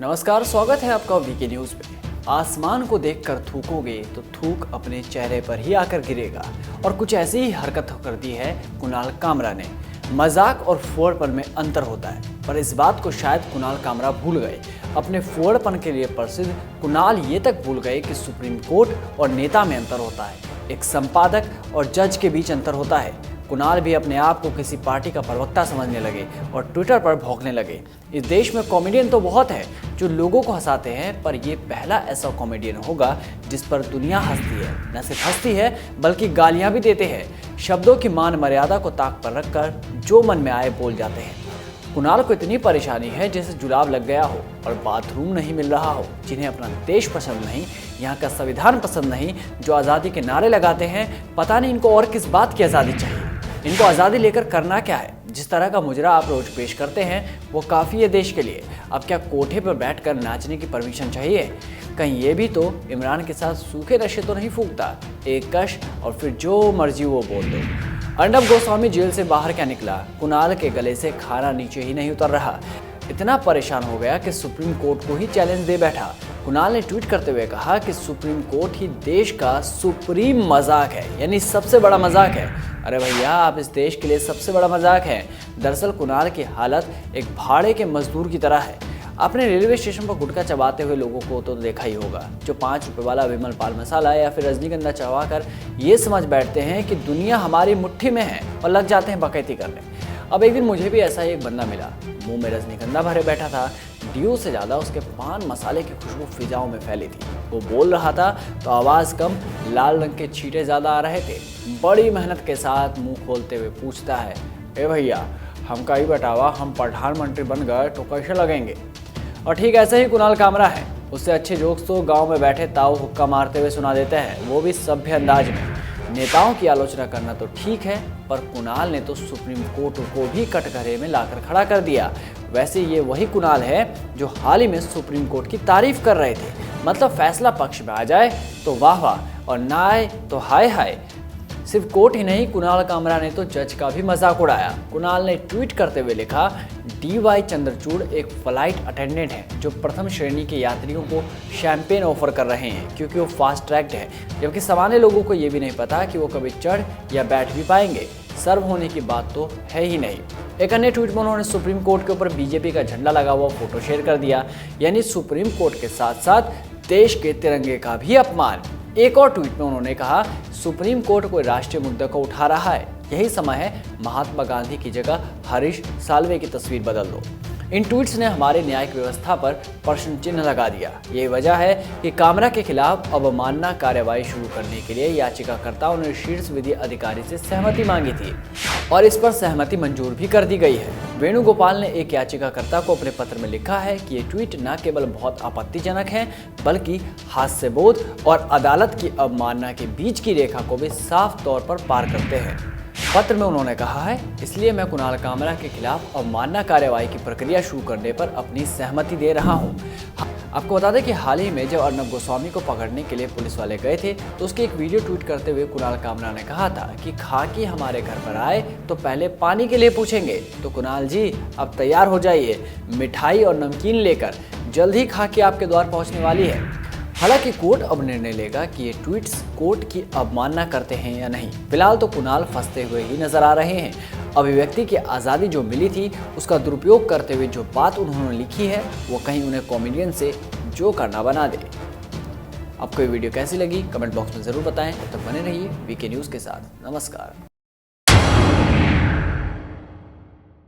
नमस्कार, स्वागत है आपका वीके न्यूज पे। आसमान को देखकर थूकोगे तो थूक अपने चेहरे पर ही आकर गिरेगा और कुछ ऐसी ही हरकत कर दी है कुणाल कामरा ने। मजाक और फुहड़पन में अंतर होता है, पर इस बात को शायद कुणाल कामरा भूल गए। अपने फुहड़पन के लिए प्रसिद्ध कुणाल ये तक भूल गए कि सुप्रीम कोर्ट और नेता में अंतर होता है, एक संपादक और जज के बीच अंतर होता है। कुणाल भी अपने आप को किसी पार्टी का प्रवक्ता समझने लगे और ट्विटर पर भौंकने लगे। इस देश में कॉमेडियन तो बहुत है जो लोगों को हंसाते हैं, पर ये पहला ऐसा कॉमेडियन होगा जिस पर दुनिया हंसती है। न सिर्फ हंसती है बल्कि गालियां भी देते हैं। शब्दों की मान मर्यादा को ताक पर रखकर जो मन में आए बोल जाते हैं। कुणाल को इतनी परेशानी है जैसे जुलाब लग गया हो और बाथरूम नहीं मिल रहा हो। जिन्हें अपना देश पसंद नहीं, यहाँ का संविधान पसंद नहीं, जो आज़ादी के नारे लगाते हैं, पता नहीं इनको और किस बात की आज़ादी चाहिए। इनको आज़ादी लेकर करना क्या है? जिस तरह का मुजरा आप रोज पेश करते हैं वो काफ़ी है देश के लिए। अब क्या कोठे पर बैठकर नाचने की परमिशन चाहिए? कहीं ये भी तो इमरान के साथ सूखे नशे तो नहीं फूकता, एक कश और फिर जो मर्जी वो बोल दो। अर्नब गोस्वामी जेल से बाहर क्या निकला, कुणाल के गले से खाना नीचे ही नहीं उतर रहा। इतना परेशान हो गया कि सुप्रीम कोर्ट को ही चैलेंज दे बैठा। कुणाल ने ट्वीट करते हुए कहा कि सुप्रीम कोर्ट ही देश का सुप्रीम मजाक है, यानी सबसे बड़ा मजाक है। अरे भैया, आप इस देश के लिए सबसे बड़ा मजाक है। दरअसल कुणाल की हालत एक भाड़े के मजदूर की तरह है। आपने रेलवे स्टेशन पर गुटखा चबाते हुए लोगों को तो देखा ही होगा, जो 5 रुपए वाला विमल पान मसाला या फिर रजनीगंधा चबाकर ये समझ बैठते हैं कि दुनिया हमारी मुट्ठी में है और लग जाते हैं बकैती करने। अब एक दिन मुझे भी ऐसा ही एक बंदा मिला, मुंह में रजनीगंधा भरे बैठा था। ड्यू से ज़्यादा उसके पान मसाले की खुशबू फिजाओं में फैली थी। वो बोल रहा था तो आवाज़ कम, लाल रंग के छींटे ज़्यादा आ रहे थे। बड़ी मेहनत के साथ मुंह खोलते हुए पूछता है, ए भैया, हमका ही बतावा, हम प्रधानमंत्री बन गए तो कैसे लगेंगे? और ठीक ऐसे ही कुणाल कामरा है। उससे अच्छे जोक्स तो गाँव में बैठे ताऊ हुक्का मारते हुए सुना देते हैं, वो भी सभ्य अंदाज में। नेताओं की आलोचना करना तो ठीक है, पर कुणाल ने तो सुप्रीम कोर्ट को भी कटघरे में लाकर खड़ा कर दिया। वैसे ये वही कुणाल है जो हाल ही में सुप्रीम कोर्ट की तारीफ कर रहे थे। मतलब फैसला पक्ष में आ जाए तो वाह वाह और ना आए तो हाय हाय। सिर्फ कोर्ट ही नहीं, कुणाल कामरा ने तो जज का भी मजाक उड़ाया। कुणाल ने ट्वीट करते हुए लिखा, DY चंद्रचूड़ एक फ्लाइट अटेंडेंट है जो प्रथम श्रेणी के यात्रियों को शैंपेन ऑफर कर रहे हैं क्योंकि वो फास्ट ट्रैक्ड है, जबकि सामान्य लोगों को ये भी नहीं पता कि वो कभी चढ़ या बैठ भी पाएंगे। सर्व होने की बात तो है ही नहीं। एक अन्य ट्वीट में उन्होंने सुप्रीम कोर्ट के ऊपर बीजेपी का झंडा लगा हुआ फोटो शेयर कर दिया, यानी सुप्रीम कोर्ट के साथ साथ देश के तिरंगे का भी अपमान। एक और ट्वीट में उन्होंने कहा, सुप्रीम कोर्ट कोई राष्ट्रीय मुद्दे को उठा रहा है, यही समय है महात्मा गांधी की जगह हरीश साल्वे की तस्वीर बदल दो। इन ट्वीट्स ने हमारे न्यायिक व्यवस्था पर प्रश्न चिन्ह लगा दिया। यही वजह है कि कामरा के खिलाफ अवमानना कार्रवाई शुरू करने के लिए याचिकाकर्ताओं ने शीर्ष विधि अधिकारी से सहमति मांगी थी और इस पर सहमति मंजूर भी कर दी गई है। वेणुगोपाल ने एक याचिकाकर्ता को अपने पत्र में लिखा है कि ये ट्वीट न केवल बहुत आपत्तिजनक है बल्कि हास्यबोध और अदालत की अवमानना के बीच की रेखा को भी साफ तौर पर पार करते हैं। पत्र में उन्होंने कहा है, इसलिए मैं कुणाल कामरा के खिलाफ अवमानना कार्रवाई की प्रक्रिया शुरू करने पर अपनी सहमति दे रहा हूं। आपको बता दें कि हाल ही में जब अर्नब गोस्वामी को पकड़ने के लिए पुलिस वाले गए थे तो उसकी एक वीडियो ट्वीट करते हुए कुणाल कामरा ने कहा था कि खाकी हमारे घर पर आए तो पहले पानी के लिए पूछेंगे। तो कुणाल जी, अब तैयार हो जाइए, मिठाई और नमकीन लेकर जल्द ही खाकी आपके द्वार पहुँचने वाली है। हालांकि कोर्ट अब निर्णय लेगा कि ये ट्वीट्स कोर्ट की अवमानना करते हैं या नहीं। फिलहाल तो कुणाल फंसते हुए ही नजर आ रहे हैं। अभिव्यक्ति की आज़ादी जो मिली थी उसका दुरुपयोग करते हुए जो बात उन्होंने लिखी है वो कहीं उन्हें कॉमेडियन से जो करना बना दे। आपको ये वीडियो कैसी लगी कमेंट बॉक्स में ज़रूर बताएं। तब तक बने रहिए वीके न्यूज़ के साथ। नमस्कार।